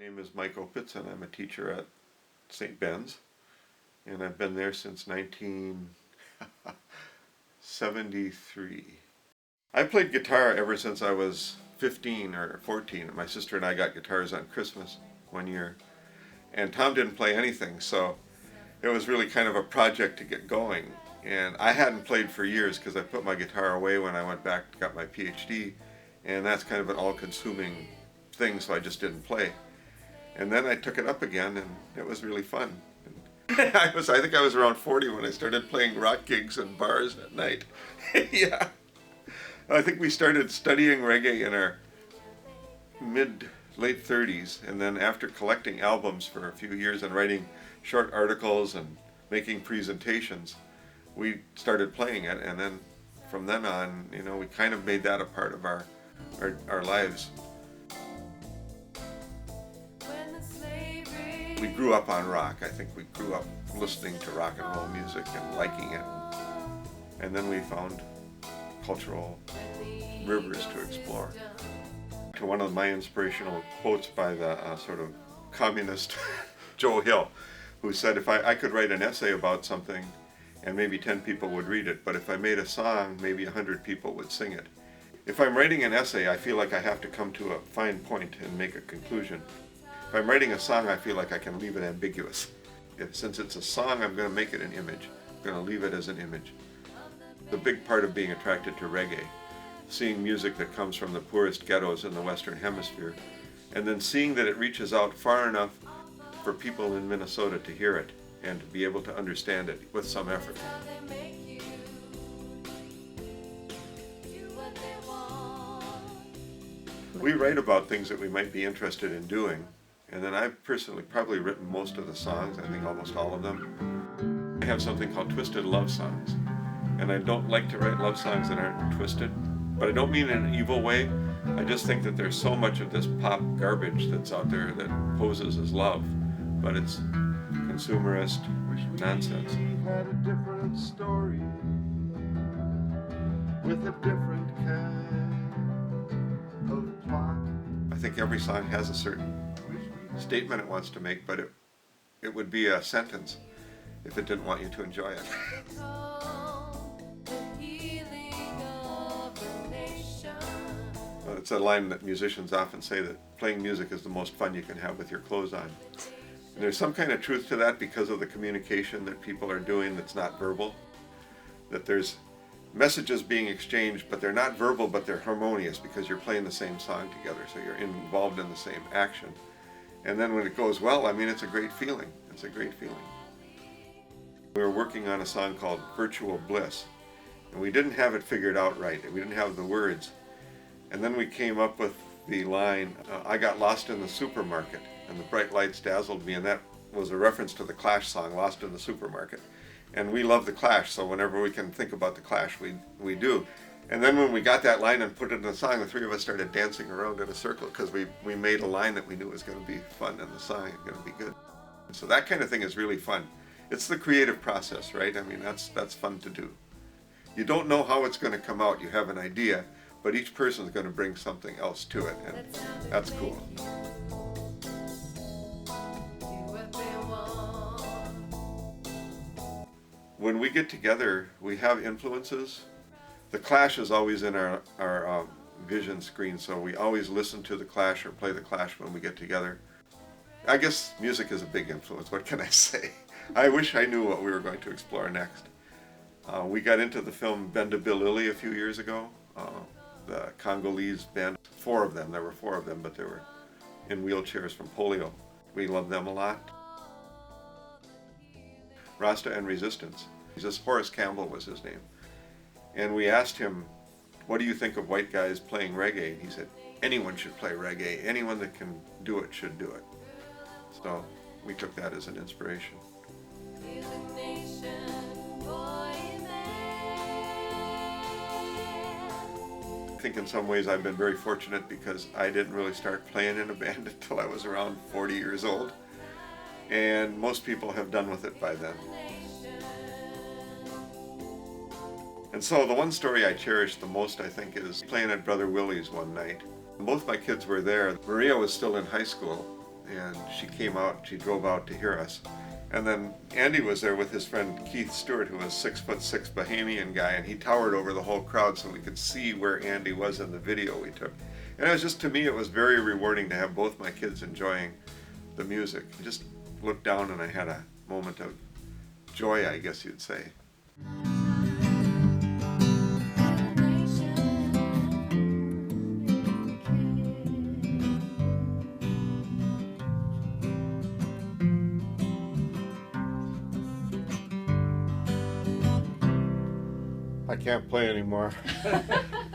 name is Mike Opitz, and I'm a teacher at St. Ben's, and I've been there since 1973. I played guitar ever since I was 15 or 14. My sister and I got guitars on Christmas one year, and Tom didn't play anything, so it was really kind of a project to get going. And I hadn't played for years because I put my guitar away when I went back, got my PhD, and that's kind of an all-consuming thing, so I just didn't play. And then I took it up again, and it was really fun. I think I was around 40 when I started playing rock gigs and bars at night. Yeah. I think we started studying reggae in our late 30s, and then after collecting albums for a few years and writing short articles and making presentations, we started playing it, and then from then on, we kind of made that a part of our lives. We grew up on rock. I think we grew up listening to rock and roll music and liking it. And then we found cultural rivers to explore. To one of my inspirational quotes by the sort of communist Joe Hill, who said, if I could write an essay about something and maybe 10 people would read it, but if I made a song, maybe 100 people would sing it. If I'm writing an essay, I feel like I have to come to a fine point and make a conclusion. If I'm writing a song, I feel like I can leave it ambiguous. Since it's a song, I'm going to make it an image. I'm going to leave it as an image. The big part of being attracted to reggae, seeing music that comes from the poorest ghettos in the Western Hemisphere, and then seeing that it reaches out far enough for people in Minnesota to hear it and to be able to understand it with some effort. We write about things that we might be interested in doing, and then I've personally probably written most of the songs, I think almost all of them. I have something called Twisted Love Songs, and I don't like to write love songs that aren't twisted, but I don't mean in an evil way. I just think that there's so much of this pop garbage that's out there that poses as love, but it's consumerist nonsense. Had a different story with a different kind of plot. I think every song has a certain statement it wants to make, but it would be a sentence if it didn't want you to enjoy it. Well, it's a line that musicians often say, that playing music is the most fun you can have with your clothes on. And there's some kind of truth to that because of the communication that people are doing that's not verbal. That there's messages being exchanged, but they're not verbal, but they're harmonious because you're playing the same song together, so you're involved in the same action. And then when it goes well, it's a great feeling. It's a great feeling. We were working on a song called Virtual Bliss, and we didn't have it figured out right. We didn't have the words. And then we came up with the line, I got lost in the supermarket, and the bright lights dazzled me, and that was a reference to the Clash song, Lost in the Supermarket. And we love the Clash, so whenever we can think about the Clash, we do. And then when we got that line and put it in the song, the three of us started dancing around in a circle because we made a line that we knew was going to be fun in the song and going to be good. So that kind of thing is really fun. It's the creative process, right? That's fun to do. You don't know how it's going to come out. You have an idea, but each person is going to bring something else to it, and that's cool. When we get together, we have influences. The Clash is always in our vision screen, so we always listen to the Clash or play the Clash when we get together. I guess music is a big influence, what can I say? I wish I knew what we were going to explore next. We got into the film Benda Bilili a few years ago. The Congolese band, there were four of them, but they were in wheelchairs from polio. We love them a lot. Rasta and Resistance. Horace Campbell was his name. And we asked him, what do you think of white guys playing reggae? And he said, anyone should play reggae. Anyone that can do it should do it. So we took that as an inspiration. I think in some ways I've been very fortunate because I didn't really start playing in a band until I was around 40 years old. And most people have done with it by then. And so the one story I cherish the most, I think, is playing at Brother Willie's one night. Both my kids were there. Maria was still in high school, and she came out, she drove out to hear us. And then Andy was there with his friend Keith Stewart, who was 6'6" Bahamian guy, and he towered over the whole crowd so we could see where Andy was in the video we took. And it was just, to me, it was very rewarding to have both my kids enjoying the music. I just looked down and I had a moment of joy, I guess you'd say. I can't play anymore.